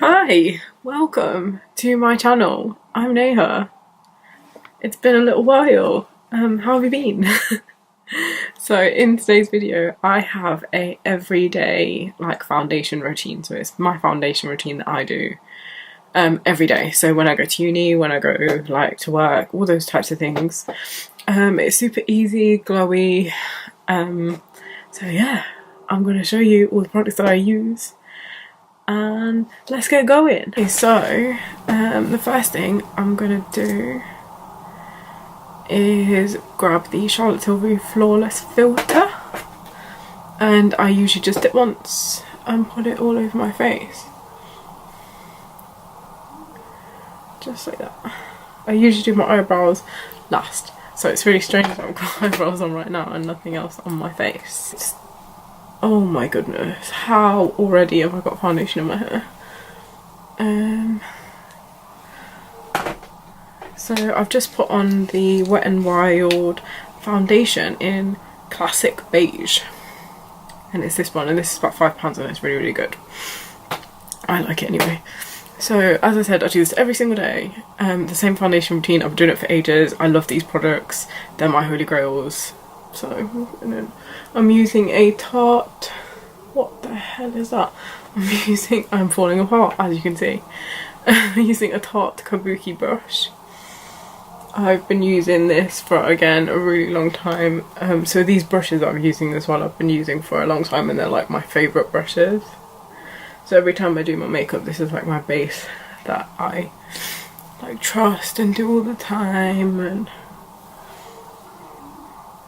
Hi, welcome to my channel. I'm Neha. It's been a little while. How have you been? So in today's video, I have a everyday foundation routine. So it's my foundation routine that I do every day. So when I go to uni, when I go to work, all those types of things. It's super easy, glowy. So yeah, I'm going to show you all the products that I use. And let's get going. Okay, so the first thing I'm gonna do is grab the Charlotte Tilbury Flawless Filter, and I usually just dip once and put it all over my face, just like that. I usually do my eyebrows last, so it's really strange that I've got eyebrows on right now and nothing else on my face. Oh my goodness, how already have I got foundation in my hair? So I've just put on the Wet n Wild foundation in Classic Beige. And it's this one, and this is about £5 and it's really, really good. I like it anyway. So as I said, I do this every single day. The same foundation routine, I've been doing it for ages. I love these products, they're my holy grails. So, and then I'm using a Tarte, what the hell is that? I'm falling apart, as you can see. I'm using a Tarte Kabuki brush. I've been using this for, again, a really long time. So these brushes that I'm using as well, I've been using for a long time, and they're like my favourite brushes. So every time I do my makeup, this is like my base that I trust and do all the time. And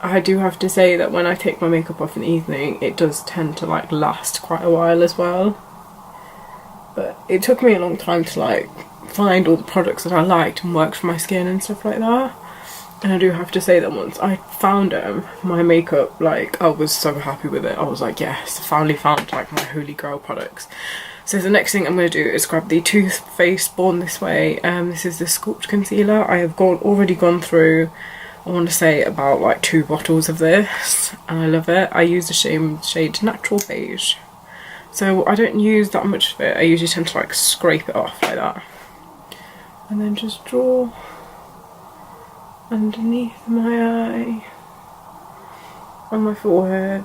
I do have to say that when I take my makeup off in the evening, it does tend to last quite a while as well. But it took me a long time to find all the products that I liked and worked for my skin and stuff like that. And I do have to say that once I found them, my makeup, I was so happy with it. I was like, yes, I finally found my holy grail products. So the next thing I'm going to do is grab the Too Faced Born This Way. This is the Sculpt Concealer. I have already gone through, I want to say, about 2 bottles of this, and I love it. I use the shade Natural Beige. So I don't use that much of it. I usually tend to scrape it off like that. And then just draw underneath my eye, on my forehead,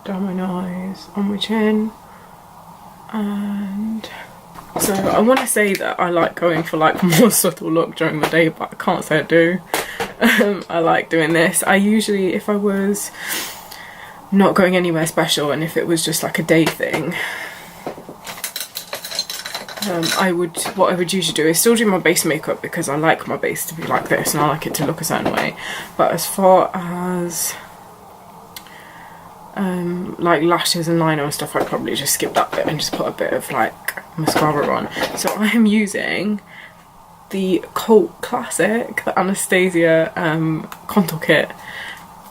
down my nose, on my chin. And so I want to say that I like going for a more subtle look during the day, but I can't say I do. I like doing this. I usually, if I was not going anywhere special and if it was just a day thing, what I would usually do is still do my base makeup, because I like my base to be like this and I like it to look a certain way. But as far as lashes and liner and stuff, I'd probably just skip that bit and just put a bit of mascara on. So I am using the cult classic, the Anastasia contour kit,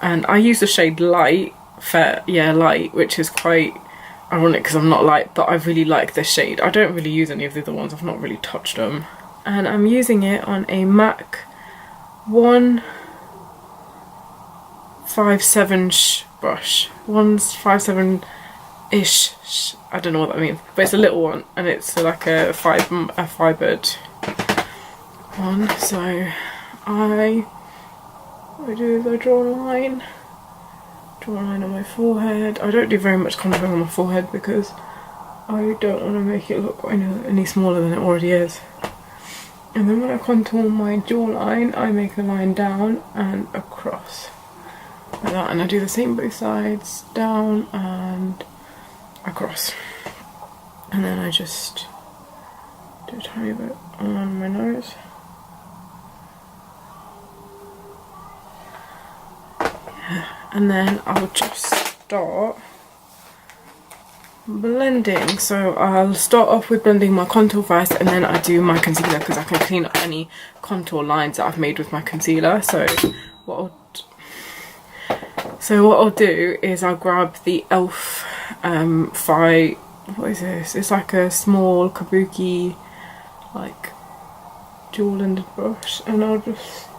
and I use the shade Light, Light, which is quite ironic because I'm not light, but I really like this shade. I don't really use any of the other ones, I've not really touched them. And I'm using it on a MAC 157 brush. 157-ish, I don't know what that means, but it's a little one, and it's a fibered one. So what I do is I draw a line on my forehead. I don't do very much contouring on my forehead because I don't want to make it look any smaller than it already is. And then when I contour my jawline, I make a line down and across like that, and I do the same both sides, down and across. And then I just do a tiny bit on my nose. And then I'll just start blending. So I'll start off with blending my contour first, and then I do my concealer because I can clean up any contour lines that I've made with my concealer. So what I'll do is I'll grab the e.l.f. What is this? It's a small kabuki dual-ended brush, and I'll just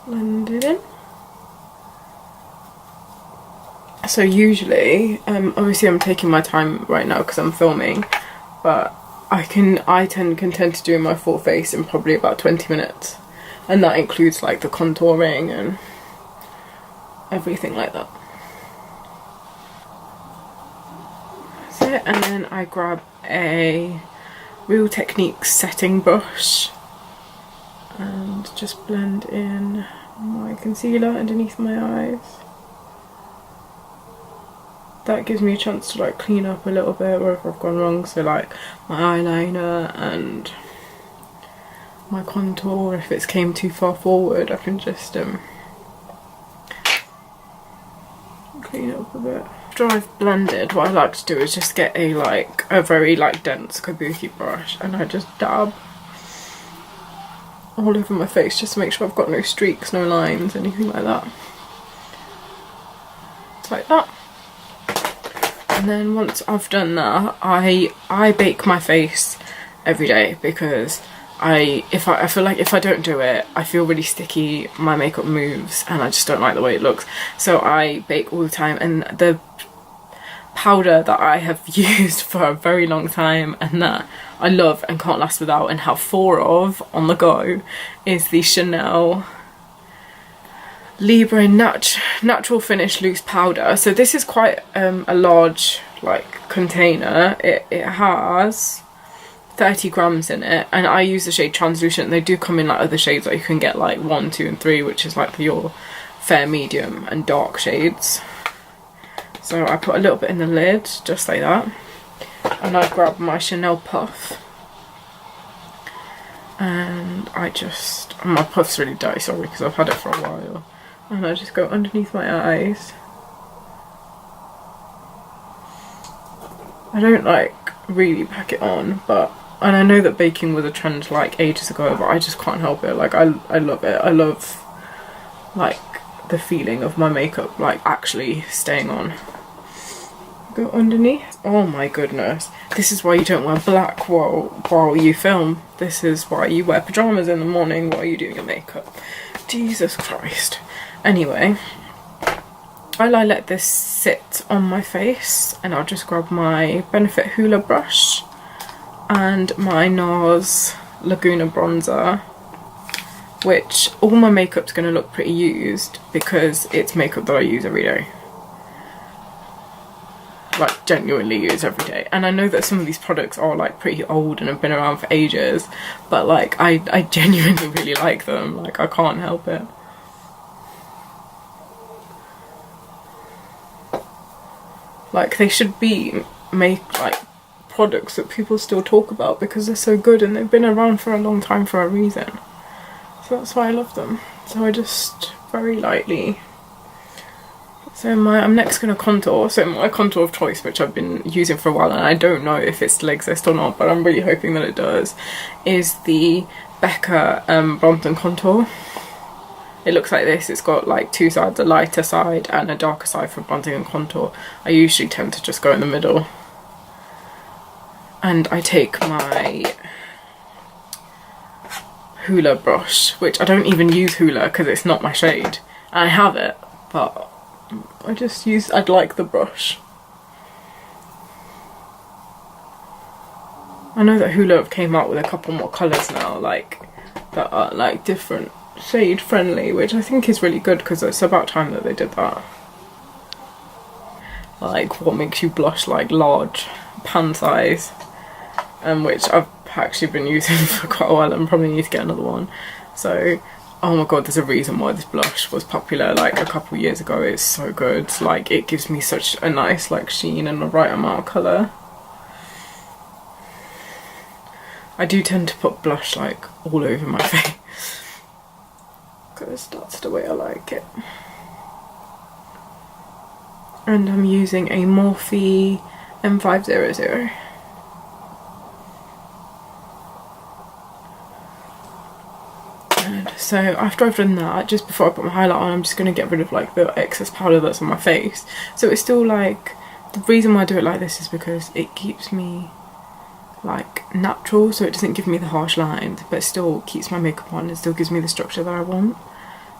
blend it in. So usually, obviously I'm taking my time right now because I'm filming, but I can tend to do my full face in probably about 20 minutes, and that includes like the contouring and everything like that. That's it. And then I grab a Real Techniques setting brush and just blend in my concealer underneath my eyes. That gives me a chance to like clean up a little bit wherever I've gone wrong, so like my eyeliner and my contour, if it's came too far forward I can just clean up a bit. After I've blended, what I like to do is just get a very like dense kabuki brush, and I just dab all over my face just to make sure I've got no streaks, no lines, anything like that. It's like that. And then once I've done that, I bake my face every day, because I feel like if I don't do it, I feel really sticky, my makeup moves, and I just don't like the way it looks. So I bake all the time, and the powder that I have used for a very long time and that I love and can't last without and have 4 of on the go is the Chanel Libre Natural Finish Loose Powder. So this is quite a large like container. It has 30 grams in it, and I use the shade Translucent. They do come in like other shades that you can get, like 1, 2 and 3, which is like your fair, medium and dark shades. So I put a little bit in the lid, just like that, and I grab my Chanel puff, and my puff's really dirty, sorry, because I've had it for a while, and I just go underneath my eyes. I don't like really pack it on, and I know that baking was a trend like ages ago, but I just can't help it. Like I love it. I love like the feeling of my makeup like actually staying on. Go underneath. Oh my goodness, this is why you don't wear black while you film. This is why you wear pajamas in the morning while you're doing your makeup. Jesus Christ. Anyway, while I let this sit on my face, and I'll just grab my Benefit Hoola brush and my NARS Laguna bronzer, which all my makeup's going to look pretty used because it's makeup that I use every day. Like genuinely use every day. And I know that some of these products are like pretty old and have been around for ages, but like I genuinely really like them. Like I can't help it. Like they should be like products that people still talk about because they're so good and they've been around for a long time for a reason. So that's why I love them. So I just very lightly. So I'm next going to contour. So my contour of choice, which I've been using for a while, and I don't know if it still exists or not, but I'm really hoping that it does, is the Becca Brompton contour. It looks like this. It's got like 2 sides, a lighter side and a darker side for bronzing and contour. I usually tend to just go in the middle. And I take my Hoola brush, which I don't even use Hoola because it's not my shade. I have it, but I'd like the brush. I know that Hoola have came out with a couple more colours now, like that are like different shade friendly, which I think is really good because it's about time that they did that. Like what makes you blush, like large pan size, which I've actually been using for quite a while and probably need to get another one. So oh my god, there's a reason why this blush was popular like a couple years ago. It's so good. Like it gives me such a nice like sheen and the right amount of colour. I do tend to put blush like all over my face because that's the way I like it. And I'm using a Morphe M500. So after I've done that, just before I put my highlight on, I'm just going to get rid of like the excess powder that's on my face. So it's still like, the reason why I do it like this is because it keeps me like natural, so it doesn't give me the harsh lines, but still keeps my makeup on and still gives me the structure that I want.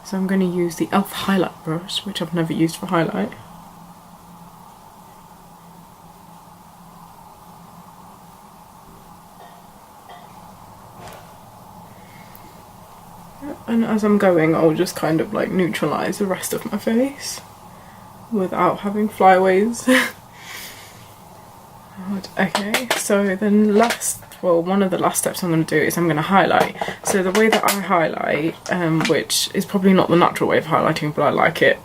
So I'm going to use the e.l.f. highlight brush, which I've never used for highlight. And as I'm going, I'll just kind of like neutralise the rest of my face without having flyaways. Okay, so then one of the last steps I'm going to do is I'm going to highlight. So the way that I highlight, which is probably not the natural way of highlighting, but I like it.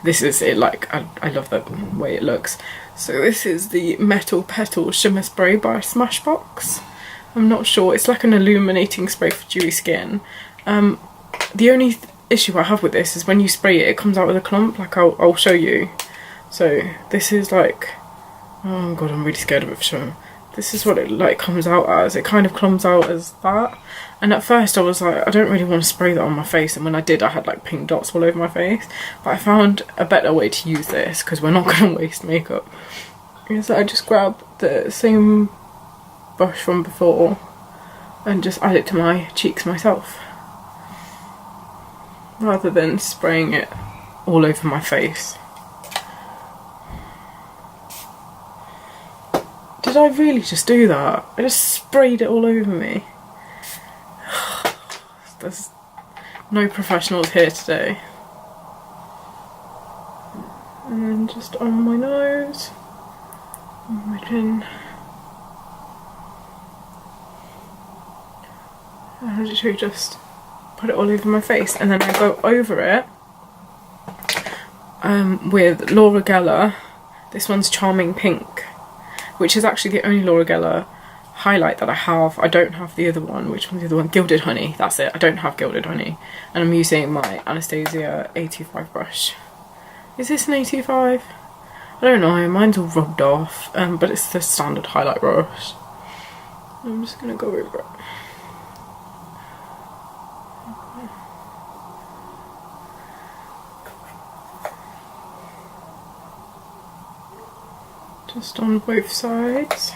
This is it, like, I love the way it looks. So this is the Metal Petal Shimmer Spray by Smashbox. I'm not sure, it's like an illuminating spray for dewy skin. The only issue I have with this is when you spray it, it comes out with a clump, like I'll show you. So this is like, oh god, I'm really scared of it for sure. This is what it like comes out as. It kind of comes out as that. And at first I was like, I don't really want to spray that on my face. And when I did, I had like pink dots all over my face. But I found a better way to use this, because we're not going to waste makeup. Is that I just grab the same brush from before and just add it to my cheeks myself, rather than spraying it all over my face. Did I really just do that? I just sprayed it all over me. There's no professionals here today. And then just on my nose, on my chin. And I literally just put it all over my face, and then I go over it with Laura Geller. This one's Charming Pink, which is actually the only Laura Geller highlight that I have. I don't have the other one. Which one's the other one? Gilded Honey. That's it. I don't have Gilded Honey. And I'm using my Anastasia A25 brush. Is this an A25? I don't know. Mine's all rubbed off. But it's the standard highlight brush. I'm just going to go over it. Just on both sides.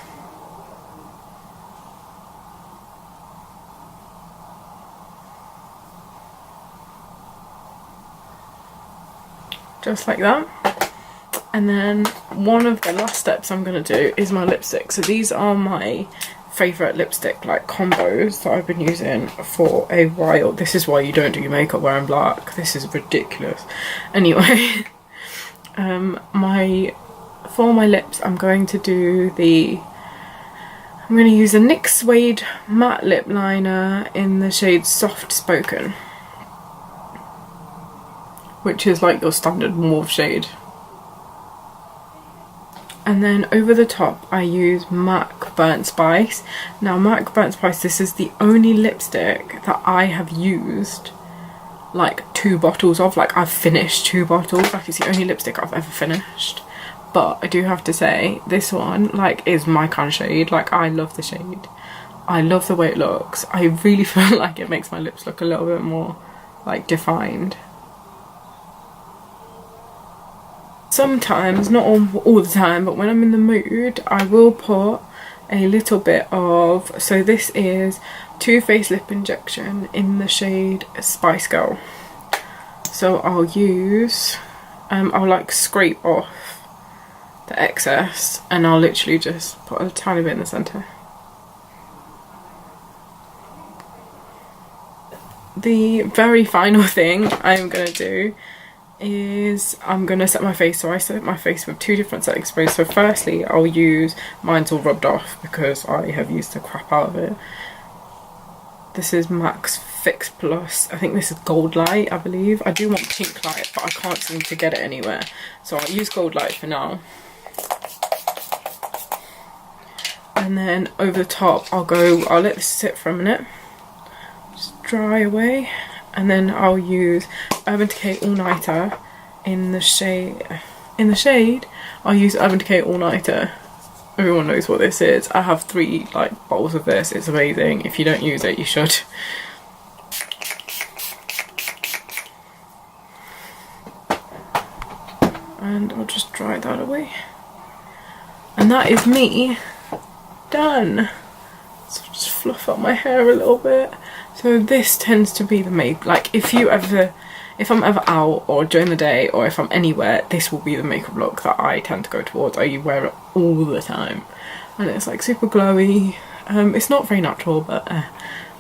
Just like that. And then one of the last steps I'm going to do is my lipstick. So these are my favourite lipstick like combos that I've been using for a while. This is why you don't do your makeup wearing black. This is ridiculous. Anyway, for my lips, I'm going to use a NYX Suede matte lip liner in the shade Soft Spoken, which is like your standard mauve shade. And then over the top I use MAC Burnt Spice. Now MAC Burnt Spice, this is the only lipstick that I have used like 2 bottles of. Like I've finished 2 bottles, like it's the only lipstick I've ever finished. But I do have to say, this one, like, is my kind of shade. Like, I love the shade. I love the way it looks. I really feel like it makes my lips look a little bit more, like, defined. Sometimes, not all the time, but when I'm in the mood, I will put a little bit of... So this is Too Faced Lip Injection in the shade Spice Girl. So I'll use... I'll, like, scrape off the excess, and I'll literally just put a tiny bit in the centre. The very final thing I'm going to do is I'm going to set my face. So I set my face with 2 different setting sprays. So firstly I'll use, mine's all rubbed off because I have used the crap out of it. This is MAC's Fix Plus. I think this is Gold Light, I believe. I do want Pink Light, but I can't seem to get it anywhere. So I'll use Gold Light for now. And then over the top I'll let this sit for a minute, just dry away, and then I'll use Urban Decay All Nighter in the shade, I'll use Urban Decay All Nighter. Everyone knows what this is. I have 3 like bottles of this. It's amazing. If you don't use it, you should. And I'll just dry that away. And that is me done. So just fluff up my hair a little bit. So this tends to be the makeup, like if I'm ever out or during the day or if I'm anywhere, this will be the makeup look that I tend to go towards. I wear it all the time and it's like super glowy. It's not very natural, but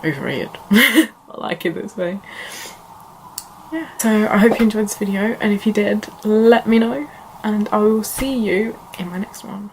overrated. I like it this way. yeah, so I hope you enjoyed this video, and if you did, let me know, and I will see you in my next one.